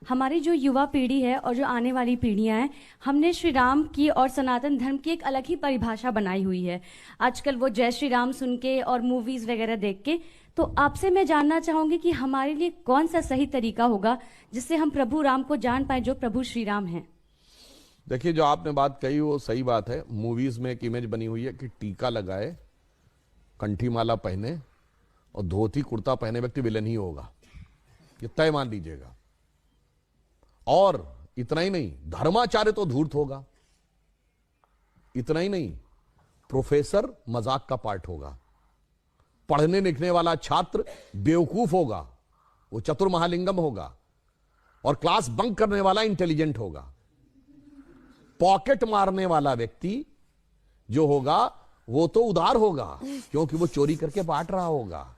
हमारी जो युवा पीढ़ी है और जो आने वाली पीढ़ियां हैं, हमने श्री राम की और सनातन धर्म की एक अलग ही परिभाषा बनाई हुई है आजकल, वो जय श्री राम सुन के और मूवीज वगैरह देख के। तो आपसे मैं जानना चाहूंगी कि हमारे लिए कौन सा सही तरीका होगा जिससे हम प्रभु राम को जान पाए जो प्रभु श्री राम हैं। देखिए, जो आपने बात कही वो सही बात है। मूवीज में एक इमेज बनी हुई है कि टीका लगाए, कंठी माला पहने और धोती कुर्ता पहने व्यक्ति विलेन ही होगा, ये तय मान लीजिएगा। और इतना ही नहीं, धर्माचार्य तो धूर्त होगा। इतना ही नहीं, प्रोफेसर मजाक का पार्ट होगा। पढ़ने लिखने वाला छात्र बेवकूफ होगा, वो चतुर महालिंगम होगा। और क्लास बंक करने वाला इंटेलिजेंट होगा। पॉकेट मारने वाला व्यक्ति जो होगा वो तो उदार होगा, क्योंकि वो चोरी करके बांट रहा होगा।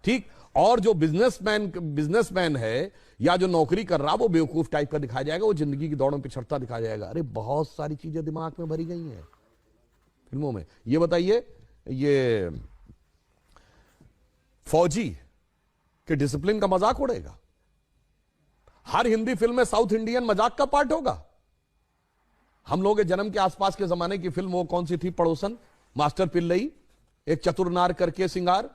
ठीक। और जो बिजनेसमैन है या जो नौकरी कर रहा, वो बेवकूफ टाइप का दिखाया जाएगा, वो जिंदगी की दौड़ में पिछड़ता दिखाया जाएगा। अरे बहुत सारी चीजें दिमाग में भरी गई हैं फिल्मों में। ये बताइए, ये फौजी के डिसिप्लिन का मजाक उड़ेगा। हर हिंदी फिल्म में साउथ इंडियन मजाक का पार्ट होगा। हम लोग के जन्म के आसपास के जमाने की फिल्म वो कौन सी थी, पड़ोसन, मास्टर पिल्लई, एक चतुरनार करके सिंगार,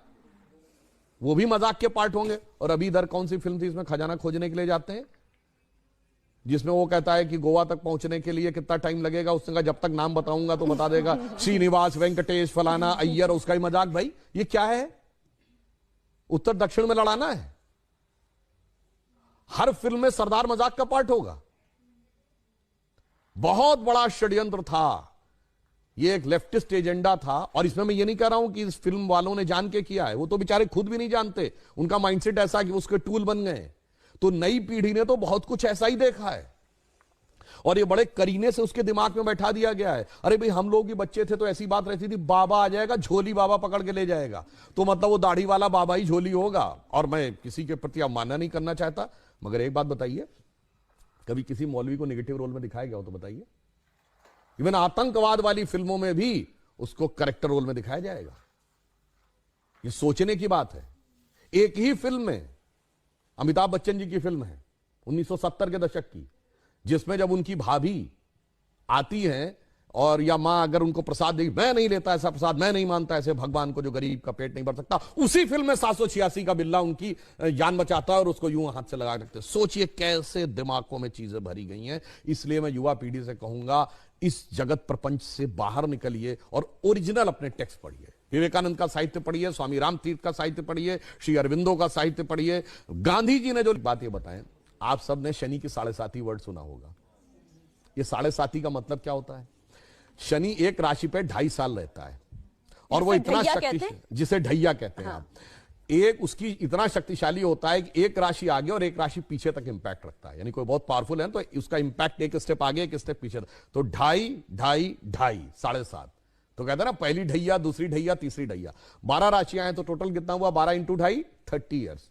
वो भी मजाक के पार्ट होंगे। और अभी इधर कौन सी फिल्म थी, इसमें खजाना खोजने के लिए जाते हैं, जिसमें वो कहता है कि गोवा तक पहुंचने के लिए कितना टाइम लगेगा। उसने कहा जब तक नाम बताऊंगा तो बता देगा, श्रीनिवास, वेंकटेश, फलाना, अय्यर। उसका ही मजाक। भाई ये क्या है, उत्तर दक्षिण में लड़ाना है। हर फिल्म में सरदार मजाक का पार्ट होगा। बहुत बड़ा षड्यंत्र था ये, एक लेफ्टिस्ट एजेंडा था। और इसमें मैं ये नहीं कह रहा हूं कि इस फिल्म वालों ने जान के किया है, वो तो बेचारे खुद भी नहीं जानते। उनका माइंडसेट ऐसा कि उसके टूल बन गए। तो नई पीढ़ी ने तो बहुत कुछ ऐसा ही देखा है और ये बड़े करीने से उसके दिमाग में बैठा दिया गया है। अरे भाई, हम लोग भी बच्चे थे तो ऐसी बात रहती थी, बाबा आ जाएगा, झोली बाबा पकड़ के ले जाएगा, तो मतलब वो दाढ़ी वाला बाबा ही झोली होगा। और मैं किसी के प्रति अवमानना नहीं करना चाहता, मगर एक बात बताइए, कभी किसी मौलवी को नेगेटिव रोल में दिखाया गया हो तो बताइए। इवन आतंकवाद वाली फिल्मों में भी उसको करेक्टर रोल में दिखाया जाएगा। ये सोचने की बात है। एक ही फिल्म में, अमिताभ बच्चन जी की फिल्म है 1970 के दशक की, जिसमें जब उनकी भाभी आती हैं और या मां अगर उनको प्रसाद देगी, मैं नहीं लेता ऐसा प्रसाद, मैं नहीं मानता ऐसे भगवान को जो गरीब का पेट नहीं भर सकता, उसी फिल्म में 786 का बिल्ला उनकी जान बचाता है और उसको यूं हाथ से लगा रखते। सोचिए कैसे दिमागों में चीजें भरी गई हैं। इसलिए मैं युवा पीढ़ी से कहूंगा, इस जगत प्रपंच से बाहर निकलिए और ओरिजिनल अपने टेक्स्ट पढ़िए। विवेकानंद का साहित्य पढ़िए, स्वामी राम तीर्थ का साहित्य पढ़िए, श्री अरविंदो का साहित्य पढ़िए। गांधी जी ने जो बातें बताएं, आप सब ने शनि की 7.5 वर्ड सुना होगा। ये 7.5 का मतलब क्या होता है? शनि एक राशि पे 2.5 साल रहता है और वो इतना शक्तिशाली, जिसे ढैया कहते हैं आप, एक उसकी इतना शक्तिशाली होता है कि एक राशि आगे और एक राशि पीछे तक इंपैक्ट रखता है। यानी कोई बहुत पावरफुल है तो उसका इंपैक्ट एक स्टेप आगे एक स्टेप पीछे, तो 2.5, 7.5। तो कहते हैं ना, पहली ढैया, दूसरी ढैया, तीसरी ढैया। 12 राशियां हैं तो टोटल कितना हुआ? 12 × 2.5, 30 ईयर्स।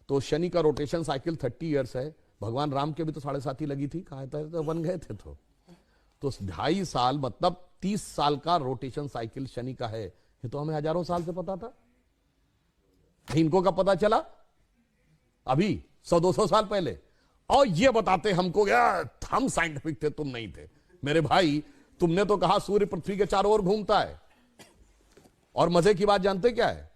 तो शनि का रोटेशन साइकिल 30 ईयर्स है। भगवान राम के भी तो 7.5 ही लगी थी, कहा था तो बन गए थे। तो 2.5 साल मतलब 30 साल का रोटेशन साइकिल शनि का है। ये तो हमें हजारों साल से पता था, इनको कब पता चला? अभी 100-200 साल पहले। और ये बताते हमको, यार हम साइंटिफिक थे, तुम नहीं थे। मेरे भाई, तुमने तो कहा सूर्य पृथ्वी के चारों ओर घूमता है। और मजे की बात जानते क्या है?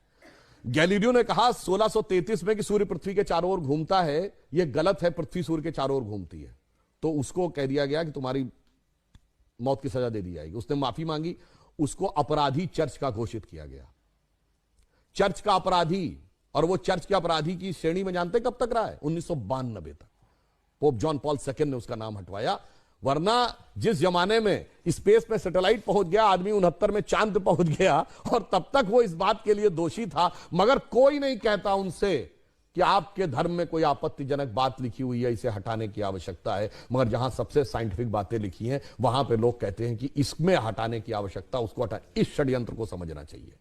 गैलीलियो ने कहा 1633 में कि सूर्य पृथ्वी के चारों ओर घूमता है। यह गलत है, पृथ्वी सूर्य के चारों ओर घूमती है। तो उसको कह दिया गया कि तुम्हारी मौत की सजा दे दी जाएगी। उसने माफी मांगी, उसको अपराधी चर्च का घोषित किया गया। चर्च का अपराधी। और वो चर्च के अपराधी की श्रेणी में जानते कब तक रहा है? 1992 तक। पोप जॉन पॉल II ने उसका नाम हटवाया। वरना जिस जमाने में स्पेस में सैटेलाइट पहुंच गया, आदमी 69 में चांद पहुंच गया, और तब तक वो इस बात के लिए दोषी था। मगर कोई नहीं कहता उनसे कि आपके धर्म में कोई आपत्तिजनक बात लिखी हुई है, इसे हटाने की आवश्यकता है। मगर जहां सबसे साइंटिफिक बातें लिखी हैं, वहां पे लोग कहते हैं कि इसमें हटाने की आवश्यकता, उसको हटा। इस षड्यंत्र को समझना चाहिए।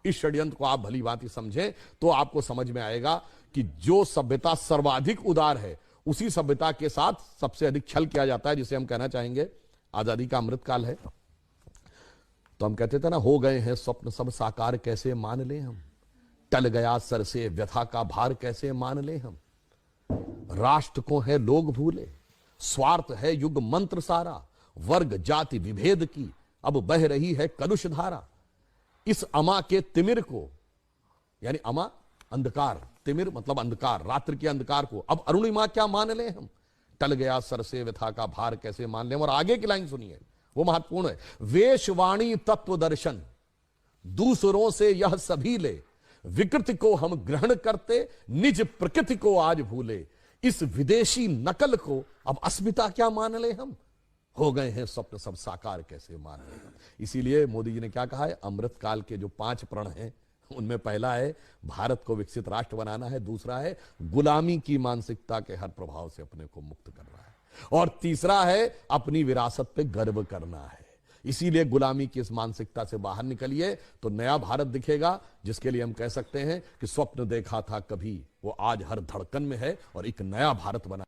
इस षड्यंत्र को आप भली भांति समझें तो आपको समझ में आएगा कि जो सभ्यता सर्वाधिक उदार है, उसी सभ्यता के साथ सबसे अधिक छल किया जाता है, जिसे हम कहना चाहेंगे आजादी का अमृतकाल है। तो हम कहते थे ना, हो गए हैं स्वप्न सब साकार, कैसे मान ले हम, टल गया सर से व्यथा का भार, कैसे मान ले हम। राष्ट्र को है लोग भूले, स्वार्थ है युग मंत्र सारा, वर्ग जाति विभेद की अब बह रही है कलुष धारा। इस अमा के तिमिर को, यानी अमा अंधकार, तिमिर मतलब अंधकार, रात्रि के अंधकार को अब अरुणिमा क्या मान ले हम, टल गया सर से व्यथा का भार कैसे मान ले। और आगे की लाइन सुनिए, वो महत्वपूर्ण है। वेशवाणी तत्व दर्शन दूसरों से यह सभी ले, विकृति को हम ग्रहण करते निज प्रकृति को आज भूले। इस विदेशी नकल को अब अस्मिता क्या मान ले हम, हो गए हैं स्वप्न सब साकार कैसे मान ले हम। इसीलिए मोदी जी ने क्या कहा है, अमृत काल के जो 5 प्रण हैं उनमें पहला है भारत को विकसित राष्ट्र बनाना है, दूसरा है गुलामी की मानसिकता के हर प्रभाव से अपने को मुक्त करना है, और तीसरा है अपनी विरासत पे गर्व करना है। इसीलिए गुलामी की इस मानसिकता से बाहर निकलिए तो नया भारत दिखेगा, जिसके लिए हम कह सकते हैं कि स्वप्न देखा था कभी वो आज हर धड़कन में है और एक नया भारत बना।